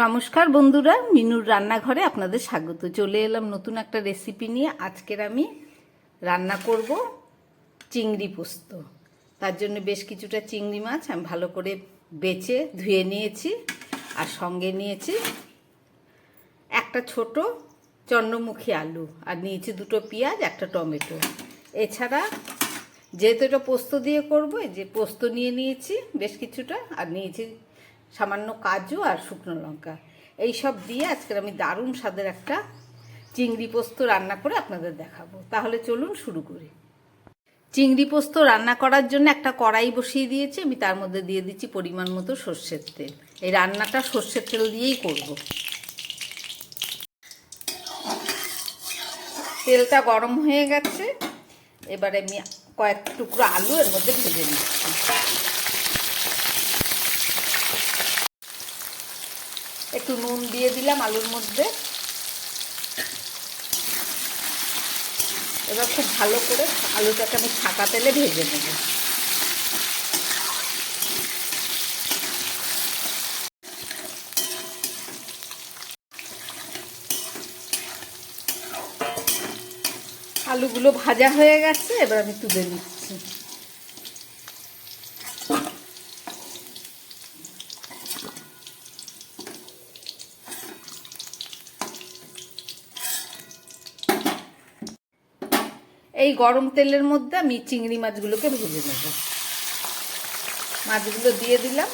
নমস্কার বন্ধুরা, মিনুর রান্নাঘরে আপনাদের স্বাগত। চলে এলাম নতুন একটা রেসিপি নিয়ে। আজকের আমি রান্না করব চিংড়ি পোস্ত। তার জন্য বেশ কিছুটা চিংড়ি মাছ আমি ভালো করে বেছে ধুয়ে নিয়েছি, আর সঙ্গে নিয়েছি একটা ছোট চন্দ্রমুখী আলু, আর নিয়েছি দুটো পেঁয়াজ, একটা টমেটো। এছাড়া যেহেতু এটা পোস্ত দিয়ে করব, এই যে পোস্ত নিয়ে নিয়েছি বেশ কিছুটা, আর নিয়েছি সামান্য কাজু আর শুকনো লঙ্কা। এই সব দিয়ে আজকে আমি দারুণ স্বাদের একটা চিংড়ি পোস্ত রান্না করে আপনাদের দেখাবো। তাহলে চলুন শুরু করি। চিংড়ি পোস্ত রান্না করার জন্য একটা কড়াই বসিয়ে দিয়েছি আমি, তার মধ্যে দিয়ে দিচ্ছি পরিমাণ মতো সর্ষের তেল। এই রান্নাটা সর্ষের তেল দিয়েই করব। তেলটা গরম হয়ে গেছে, এবারে আমি কয়েক টুকরো আলু এর মধ্যে ভেজে নিচ্ছি। একটু নুন দিয়ে দিলাম আলুর মধ্যে। এবার খুব ভালো করে আলুটাকে আমি ছাকা তেলে ভেজে নেব। আলুগুলো ভাজা হয়ে গেছে, এবার আমি তুলে নিচ্ছি। এই গরম তেলের মধ্যে আমি চিংড়ি মাছগুলোকে ভেজে নেব। মাছগুলো দিয়ে দিলাম,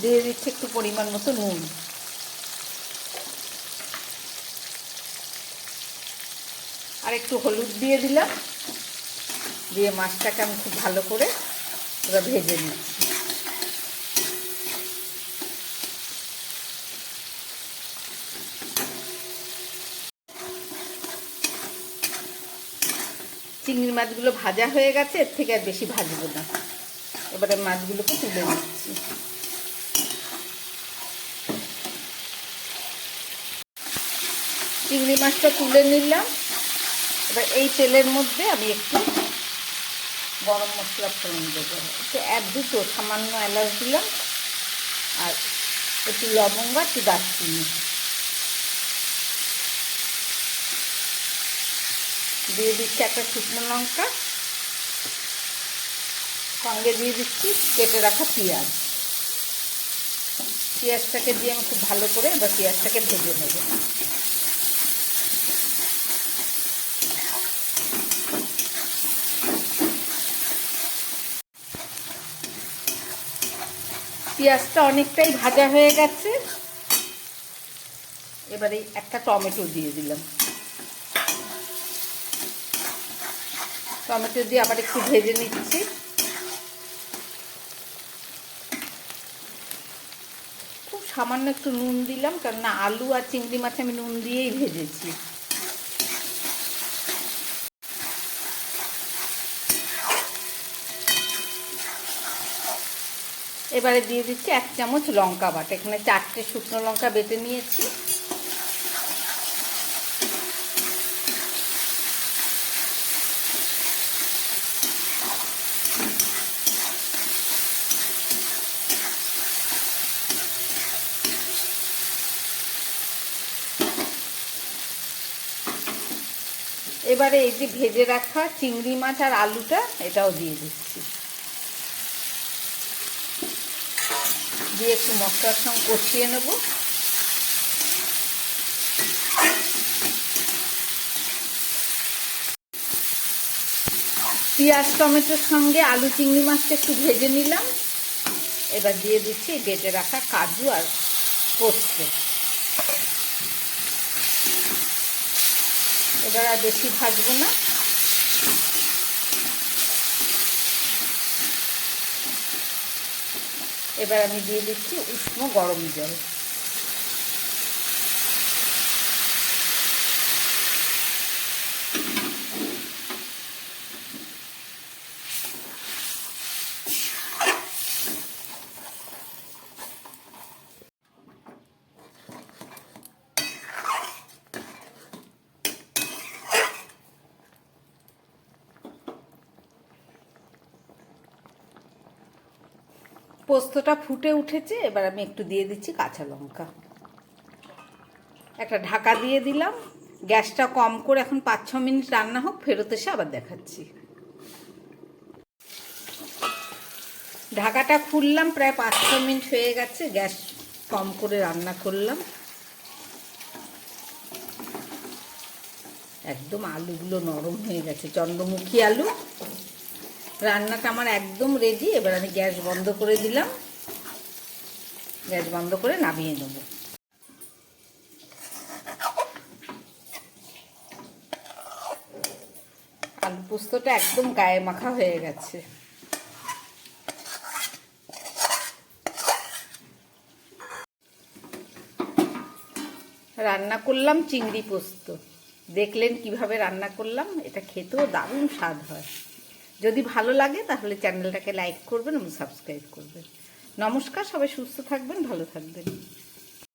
দিয়ে দিচ্ছি একটু পরিমাণ মতো নুন, আর একটু হলুদ দিয়ে দিলাম। দিয়ে মাছটাকে আমি খুব ভালো করে এবার ভেজে নিচ্ছি। চিংড়ি মাছগুলো ভাজা হয়ে গেছে, এর থেকে আর বেশি ভাজবো না। এবারে মাছগুলোকে তুলে নিচ্ছি। চিংড়ি মাছটা তুলে নিলাম। এবার এই তেলের মধ্যে আমি একটু গরম মশলা ফোড়ন দেবো। একটু দুটো সামান্য এলাচ দিলাম, আর একটু লবঙ্গ, একটু দারচিনি দিয়ে দিচ্ছি, একটা শুকনো লঙ্কা, সঙ্গে দিয়ে দিচ্ছি কেটে রাখা পেঁয়াজ। পেঁয়াজটাকে দিয়ে আমি খুব ভালো করে এবার পেঁয়াজটাকে ভেজে নেব। পেঁয়াজটা অনেকটাই ভাজা হয়ে গেছে, এবারে একটা টমেটো দিয়ে দিলাম। টমেটো দিয়ে আবার একটু ভেজে নিচ্ছি। খুব সামান্য একটু নুন দিলাম, কারণ আলু আর চিংড়ি মাছ আমি নুন দিয়েই ভেজেছি। এবারে দিয়ে দিচ্ছি 1 চামচ লঙ্কা বাটা। এখানে 4টে শুকনো লঙ্কা বেটে নিয়েছি। এবারে এই যে ভেজে রাখা চিংড়ি মাছ আর আলুটা, এটাও দিয়ে দিচ্ছি। দিয়ে একটু মশলার সঙ্গে কষিয়ে নেব। পেঁয়াজ টমেটোর সঙ্গে আলু চিংড়ি মাছটা একটু ভেজে নিলাম। এবার দিয়ে দিচ্ছি বেটে রাখা কাজু আর পোস্ত। এবার আর বেশি ভাজবো না। এবার আমি দিয়ে দিচ্ছি উষ্ণ গরম জল। পোস্তটা ফুটে উঠেছে, এবার আমি একটু দিয়ে দিচ্ছি কাঁচা লঙ্কা, একটা ঢাকা দিয়ে দিলাম। গ্যাসটা কম করে এখন 5-6 মিনিট রান্না হোক, ফেরত এসে আবার দেখাচ্ছি। ঢাকাটা খুললাম, প্রায় 5-6 মিনিট হয়ে গেছে, গ্যাস কম করে রান্না করলাম। একদম আলুগুলো নরম হয়ে গেছে, চন্দ্রমুখী আলু। রান্নাটা আমার একদম রেডি। এবার আমি গ্যাস বন্ধ করে দিলাম, গ্যাস বন্ধ করে নামিয়ে নেব। আলু পোস্তটা একদম গায়ে মাখা হয়ে গেছে। রান্না করলাম চিংড়ি পোস্ত, দেখলেন কিভাবে রান্না করলাম। এটা খেতেও দারুণ স্বাদ হয়। যদি ভালো লাগে তাহলে চ্যানেলটাকে লাইক করবেন এবং সাবস্ক্রাইব করবেন। নমস্কার, সবাই সুস্থ থাকবেন, ভালো থাকবেন।